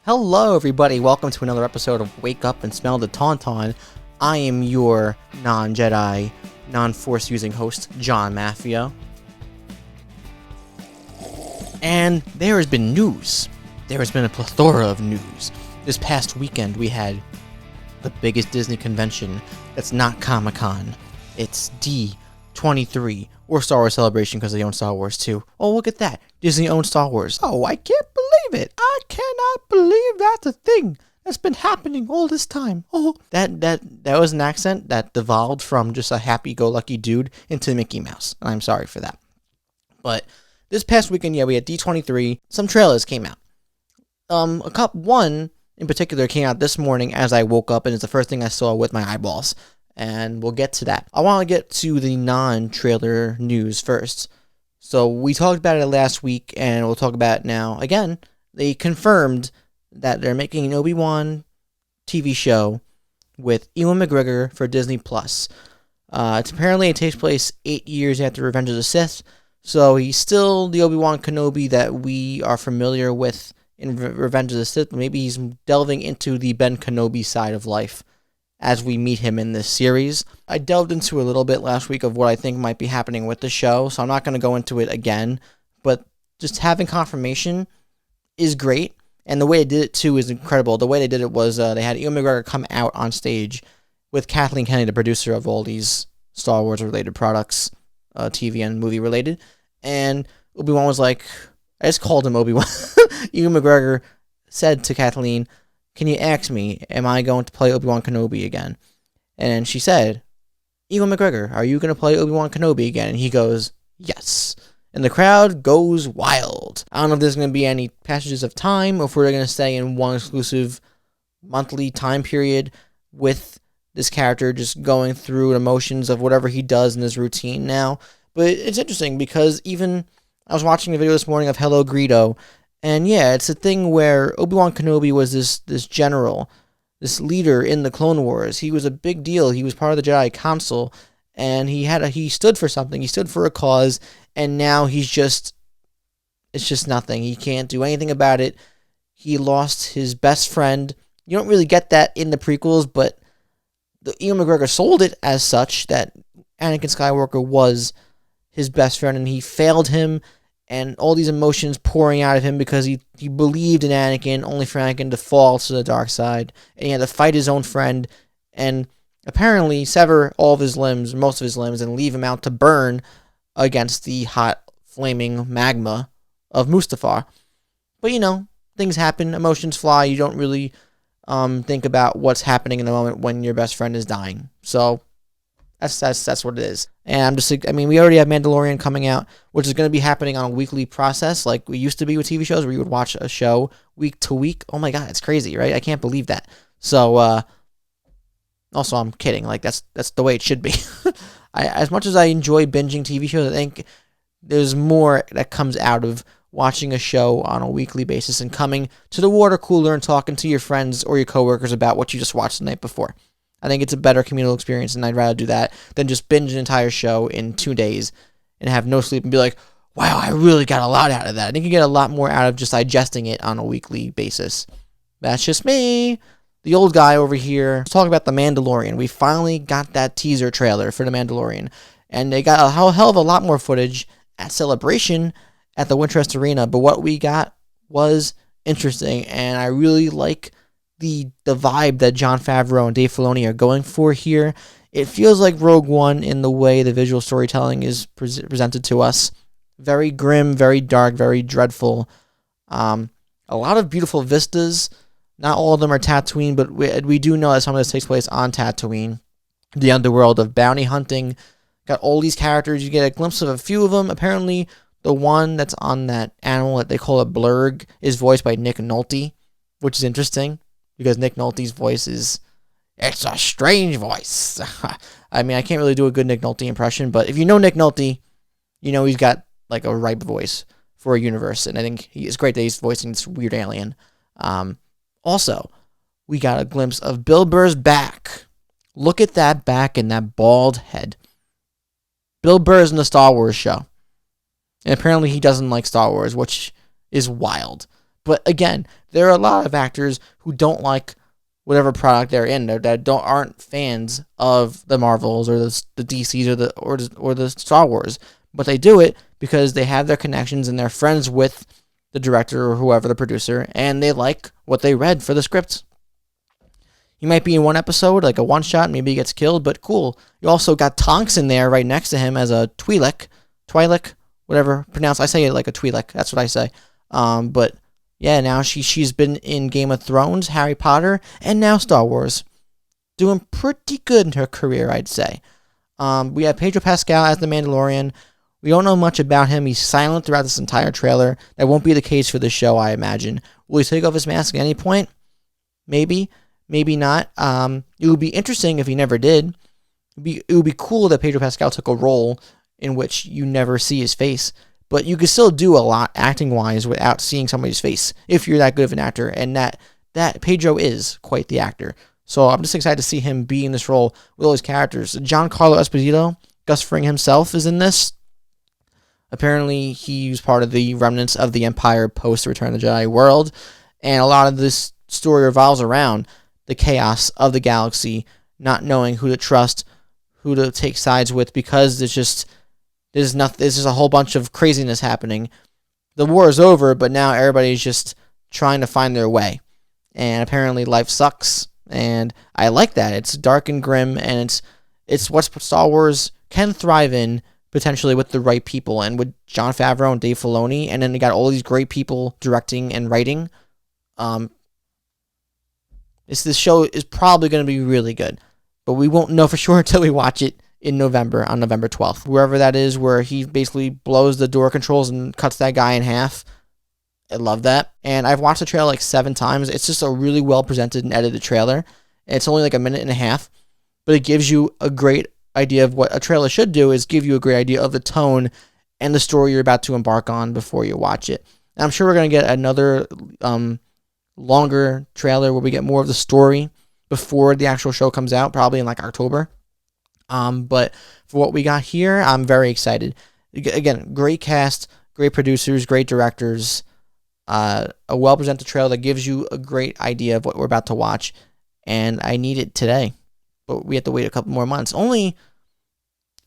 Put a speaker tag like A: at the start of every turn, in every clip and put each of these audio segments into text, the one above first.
A: Hello, everybody. Welcome to another episode of Wake Up and Smell the Tauntaun. I am your non-Jedi, non-Force-using host, John Maffio. And there has been news. There has been a plethora of news. This past weekend, we had the biggest Disney convention that's not Comic-Con. It's D23, or Star Wars Celebration, because they own Star Wars too. Oh, look at that. Disney owns Star Wars. Oh, I can't believe it. I cannot believe that's a thing that's been happening all this time. Oh, that was an accent that devolved from just a happy-go-lucky dude into Mickey Mouse. And I'm sorry for that. But this past weekend, we had D23. Some trailers came out. One in particular came out this morning as I woke up, and it's the first thing I saw with my eyeballs. And we'll get to that. I want to get to the non-trailer news first. So we talked about it last week, and we'll talk about it now. Again, they confirmed that they're making an Obi-Wan TV show with Ewan McGregor for Disney+. Apparently it takes place 8 years after Revenge of the Sith, so he's still the Obi-Wan Kenobi that we are familiar with in Revenge of the Sith. Maybe he's delving into the Ben Kenobi side of life as we meet him in this series. I delved into a little bit last week of what I think might be happening with the show, so I'm not going to go into it again, but just having confirmation is great, and the way they did it too is incredible. The way they did it was they had Ewan McGregor come out on stage with Kathleen Kennedy, the producer of all these Star Wars related products, TV and movie related, and Obi-Wan was like, I just called him Obi-Wan. Ewan McGregor said to Kathleen, "Can you ask me, am I going to play Obi-Wan Kenobi again?" And she said, "Ewan McGregor, are you going to play Obi-Wan Kenobi again?" And he goes, "Yes." And the crowd goes wild. I don't know if there's going to be any passages of time, or if we're going to stay in one exclusive monthly time period with this character just going through emotions of whatever he does in his routine now. But it's interesting because even I was watching a video this morning of Hello Greedo, and it's a thing where Obi-Wan Kenobi was this general, this leader in the Clone Wars. He was a big deal. He was part of the Jedi Council, and he stood for something. He stood for a cause, and now it's just nothing. He can't do anything about it. He lost his best friend. You don't really get that in the prequels, but Ewan McGregor sold it as such, that Anakin Skywalker was his best friend, and he failed him, and all these emotions pouring out of him because he believed in Anakin, only for Anakin to fall to the dark side, and he had to fight his own friend, and apparently sever all of his limbs, most of his limbs, and leave him out to burn against the hot, flaming magma of Mustafar. But, things happen, emotions fly, you don't really think about what's happening in the moment when your best friend is dying. So that's what it is. And we already have Mandalorian coming out, which is going to be happening on a weekly process like we used to be with TV shows where you would watch a show week to week. Oh my God, it's crazy, right? I can't believe that. So, also, I'm kidding. Like, that's the way it should be. As much as I enjoy binging TV shows, I think there's more that comes out of watching a show on a weekly basis and coming to the water cooler and talking to your friends or your coworkers about what you just watched the night before. I think it's a better communal experience, and I'd rather do that than just binge an entire show in 2 days and have no sleep and be like, wow, I really got a lot out of that. I think you get a lot more out of just digesting it on a weekly basis. That's just me. The old guy over here. Let's talk about The Mandalorian. We finally got that teaser trailer for The Mandalorian, and they got a hell of a lot more footage at Celebration at the Wintrust Arena, but what we got was interesting, and I really like the vibe that Jon Favreau and Dave Filoni are going for here. It feels like Rogue One in the way the visual storytelling is presented to us. Very grim, very dark, very dreadful. A lot of beautiful vistas. Not all of them are Tatooine, but we do know that some of this takes place on Tatooine. The underworld of bounty hunting. Got all these characters. You get a glimpse of a few of them. Apparently, the one that's on that animal that they call a blurg is voiced by Nick Nolte, which is interesting, because Nick Nolte's voice it's a strange voice. I can't really do a good Nick Nolte impression, but if you know Nick Nolte, he's got like a ripe voice for a universe, and I think it's great that he's voicing this weird alien. Also, we got a glimpse of Bill Burr's back. Look at that back and that bald head. Bill Burr's in the Star Wars show, and apparently he doesn't like Star Wars, which is wild. But again, there are a lot of actors who don't like whatever product they're in, that aren't fans of the Marvels or the DCs or the Star Wars, but they do it because they have their connections and they're friends with the director or whoever, the producer, and they like what they read for the script. He might be in one episode, like a one-shot, maybe he gets killed, but cool. You also got Tonks in there right next to him as a Twi'lek, whatever pronounced. I say it like a Twi'lek, that's what I say. But yeah, now she's been in Game of Thrones, Harry Potter, and now Star Wars. Doing pretty good in her career, I'd say. We have Pedro Pascal as the Mandalorian. We don't know much about him. He's silent throughout this entire trailer. That won't be the case for the show, I imagine. Will he take off his mask at any point? Maybe. Maybe not. It would be interesting if he never did. It would be cool that Pedro Pascal took a role in which you never see his face. But you could still do a lot acting-wise without seeing somebody's face if you're that good of an actor. And that Pedro is quite the actor. So I'm just excited to see him be in this role with all his characters. Giancarlo Esposito, Gus Fring himself, is in this. Apparently, he was part of the remnants of the Empire post-Return of the Jedi world. And a lot of this story revolves around the chaos of the galaxy, not knowing who to trust, who to take sides with, because there's just a whole bunch of craziness happening. The war is over, but now everybody's just trying to find their way. And apparently life sucks, and I like that. It's dark and grim, and it's what Star Wars can thrive in, potentially with the right people, and with Jon Favreau and Dave Filoni, and then they got all these great people directing and writing. This show is probably going to be really good, but we won't know for sure until we watch it in November, on November 12th. Wherever that is, where he basically blows the door controls and cuts that guy in half. I love that. And I've watched the trailer like 7 times. It's just a really well presented and edited trailer. It's only like a minute and a half, but it gives you a great idea of what a trailer should do, is give you a great idea of the tone and the story you're about to embark on before you watch it. And I'm sure we're going to get another longer trailer where we get more of the story before the actual show comes out, probably in like October. But for what we got here, I'm very excited. Again, great cast, great producers, great directors, a well-presented trailer that gives you a great idea of what we're about to watch, and I need it today. But we have to wait a couple more months. Only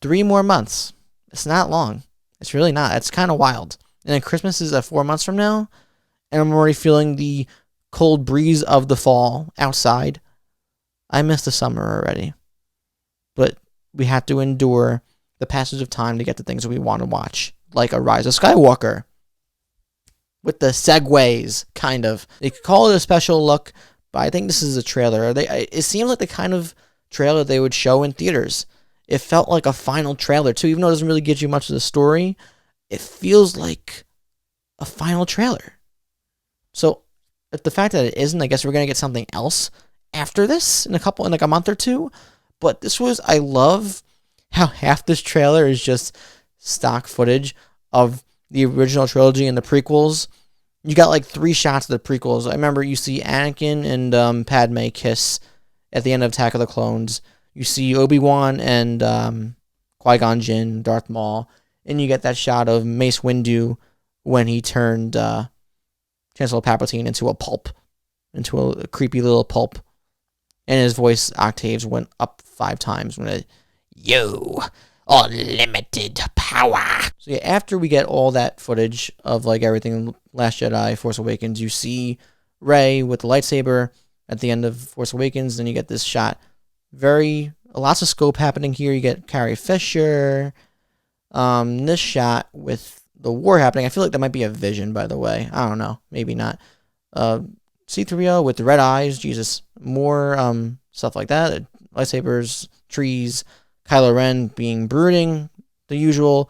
A: 3 more months. It's not long. It's really not. It's kind of wild. And then Christmas is 4 months from now, and I'm already feeling the cold breeze of the fall outside. I miss the summer already. But we have to endure the passage of time to get the things that we want to watch, like A Rise of Skywalker. With the segues, kind of. They could call it a special look, but I think this is a trailer. It seems like the kind of trailer they would show in theaters. It felt like a final trailer, too. Even though it doesn't really give you much of the story, it feels like a final trailer. So, if the fact that it isn't, I guess we're going to get something else after this in like a month or two. But I love how half this trailer is just stock footage of the original trilogy and the prequels. You got like 3 shots of the prequels. I remember you see Anakin and Padme kiss at the end of Attack of the Clones. You see Obi-Wan and Qui-Gon Jinn, Darth Maul. And you get that shot of Mace Windu when he turned Chancellor Palpatine into a pulp, into a creepy little pulp. And his voice octaves went up 5 times when it, "You, unlimited power." So yeah, after we get all that footage of like everything, Last Jedi, Force Awakens, you see Rey with the lightsaber at the end of Force Awakens. Then you get this shot. Lots of scope happening here. You get Carrie Fisher. This shot with the war happening. I feel like that might be a vision, by the way. I don't know. Maybe not. C-3PO with the red eyes. Jesus. More stuff like that. Lightsabers, trees, Kylo Ren being brooding. The usual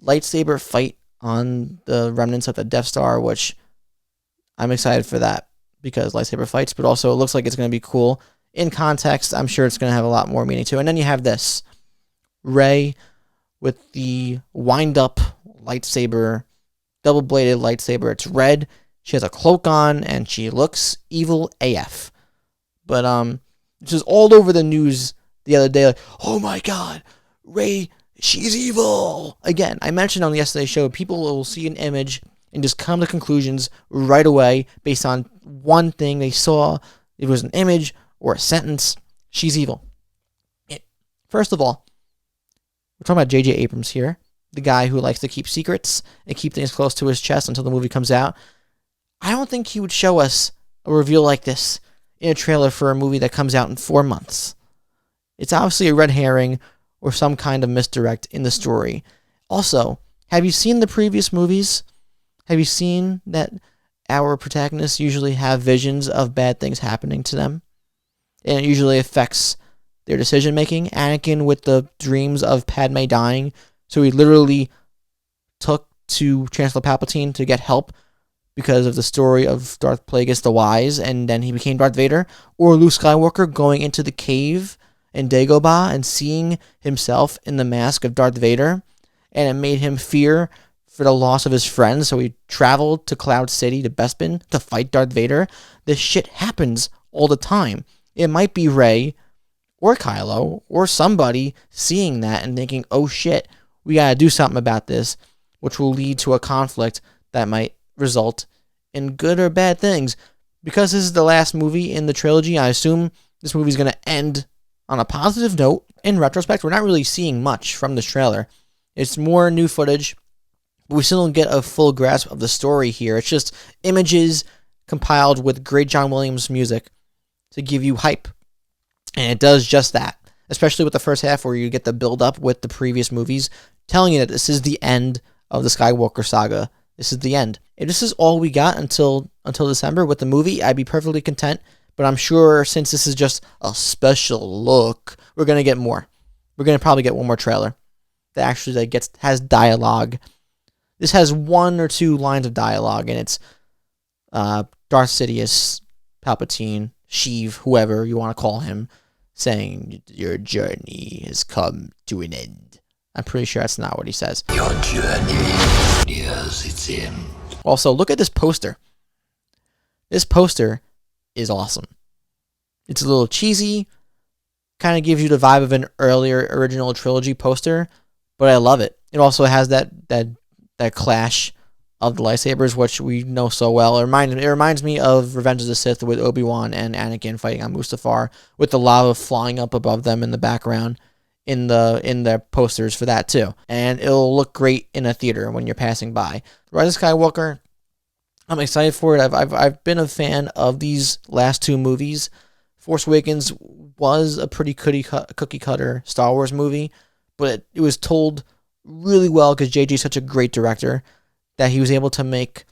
A: lightsaber fight on the remnants of the Death Star, which I'm excited for that because lightsaber fights, but also it looks like it's going to be cool. In context, I'm sure it's going to have a lot more meaning to it. And then you have this. Rey with the wind-up lightsaber, double-bladed lightsaber. It's red. She has a cloak on, and she looks evil AF. But it's just all over the news the other day, like, oh my god, Rey, she's evil. Again, I mentioned on yesterday's show, people will see an image and just come to conclusions right away based on one thing they saw. It was an image or a sentence. She's evil. First of all, we're talking about J.J. Abrams here, the guy who likes to keep secrets and keep things close to his chest until the movie comes out. I don't think he would show us a reveal like this in a trailer for a movie that comes out in 4 months. It's obviously a red herring or some kind of misdirect in the story. Also, have you seen the previous movies? Have you seen that our protagonists usually have visions of bad things happening to them? And it usually affects their decision-making. Anakin with the dreams of Padme dying, so he literally took to Chancellor Palpatine to get help because of the story of Darth Plagueis the Wise, and then he became Darth Vader. Or Luke Skywalker going into the cave in Dagobah and seeing himself in the mask of Darth Vader, and it made him fear for the loss of his friends, so he traveled to Cloud City, to Bespin, to fight Darth Vader. This shit happens all the time. It might be Rey or Kylo or somebody seeing that and thinking, oh shit, we gotta do something about this, which will lead to a conflict that might result in good or bad things. Because this is the last movie in the trilogy, I assume this movie's gonna end on a positive note. In retrospect, we're not really seeing much from this trailer. It's more new footage, but we still don't get a full grasp of the story here. It's just images compiled with great John Williams music to give you hype. And it does just that, especially with the first half where you get the build-up with the previous movies, telling you that this is the end of the Skywalker saga. This is the end. If this is all we got until December with the movie, I'd be perfectly content. But I'm sure since this is just a special look, we're going to get more. We're going to probably get one more trailer that actually has dialogue. This has 1 or 2 lines of dialogue, and it's Darth Sidious, Palpatine, Sheev, whoever you want to call him, saying, your journey has come to an end. I'm pretty sure that's not what he says.
B: Your journey nears its end.
A: Also, look at this poster. This poster is awesome. It's a little cheesy, kind of gives you the vibe of an earlier original trilogy poster, but I love it. It also has that clash of the lightsabers, which we know so well. It reminds me of Revenge of the Sith with Obi-Wan and Anakin fighting on Mustafar, with the lava flying up above them in the background in the posters for that too. And it'll look great in a theater when you're passing by. Rise of Skywalker, I'm excited for it. I've been a fan of these last 2 movies. Force Awakens was a pretty cookie cutter Star Wars movie, but it was told really well because JJ is such a great director that he was able to make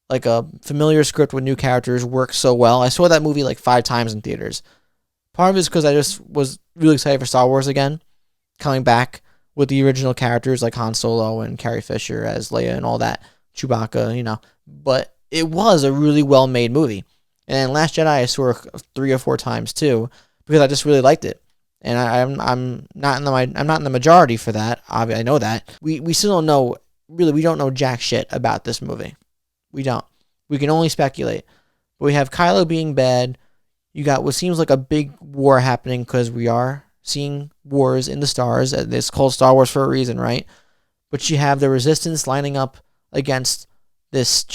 A: like a familiar script with new characters work so well. I saw that movie like 5 times in theaters. Part of it is because I just was really excited for Star Wars again, coming back with the original characters like Han Solo and Carrie Fisher as Leia and all that, Chewbacca, But it was a really well-made movie. And Last Jedi I saw 3 or 4 times too, because I just really liked it. And I'm not in the majority for that. I know that. We still don't know. Really, we don't know jack shit about this movie. We don't. We can only speculate. But we have Kylo being bad. You got what seems like a big war happening because we are seeing wars in the stars. It's called Star Wars for a reason, right? But you have the Resistance lining up against this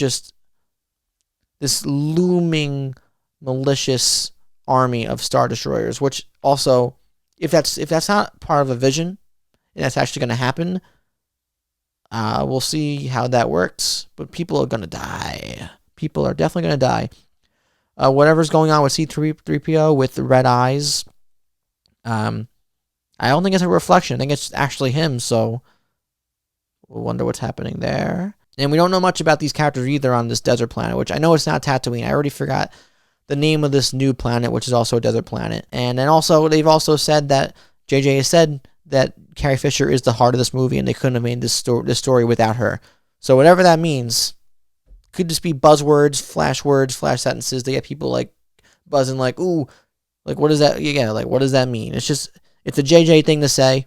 A: looming malicious army of Star Destroyers, which also, if that's not part of a vision and that's actually going to happen, we'll see how that works. But people are going to die. People are definitely going to die. Whatever's going on with C-3PO with the red eyes, I don't think it's a reflection. I think it's actually him, so we'll wonder what's happening there. And we don't know much about these characters either on this desert planet, which I know it's not Tatooine. I already forgot the name of this new planet, which is also a desert planet. And then also, they've also said that, JJ has said that Carrie Fisher is the heart of this movie, and they couldn't have made this story without her. So whatever that means, could just be buzzwords, flash words, flash sentences. They get people like buzzing like, ooh, like what does that, yeah, like what does that mean? It's a JJ thing to say.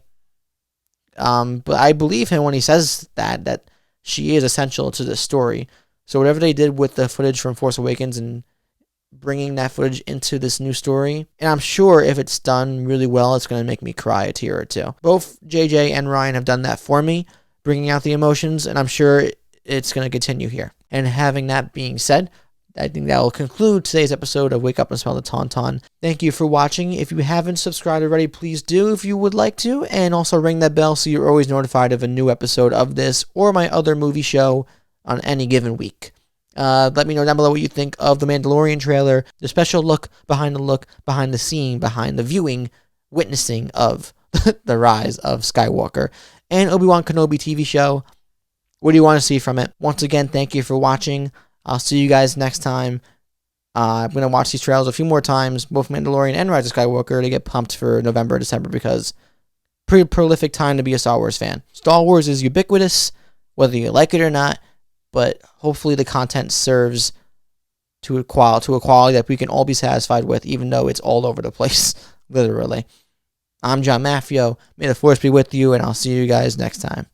A: But I believe him when he says that she is essential to this story. So whatever they did with the footage from Force Awakens and bringing that footage into this new story, and I'm sure if it's done really well, it's going to make me cry a tear or two. Both JJ and Ryan have done that for me, bringing out the emotions, and I'm sure it's going to continue here. And having that being said, I think that will conclude today's episode of Wake Up and Smell the Tauntaun. Thank you for watching. If you haven't subscribed already, please do if you would like to. And also ring that bell so you're always notified of a new episode of this or my other movie show on any given week. Let me know down below what you think of the Mandalorian trailer, the special look, behind the scene, behind the viewing, witnessing of the rise of Skywalker, and Obi-Wan Kenobi TV show. What do you want to see from it? Once again, thank you for watching. I'll see you guys next time. I'm going to watch these trailers a few more times, both Mandalorian and Rise of Skywalker, to get pumped for November and December, because pretty prolific time to be a Star Wars fan. Star Wars is ubiquitous, whether you like it or not, but hopefully the content serves to a quality that we can all be satisfied with, even though it's all over the place, literally. I'm John Maffio. May the Force be with you, and I'll see you guys next time.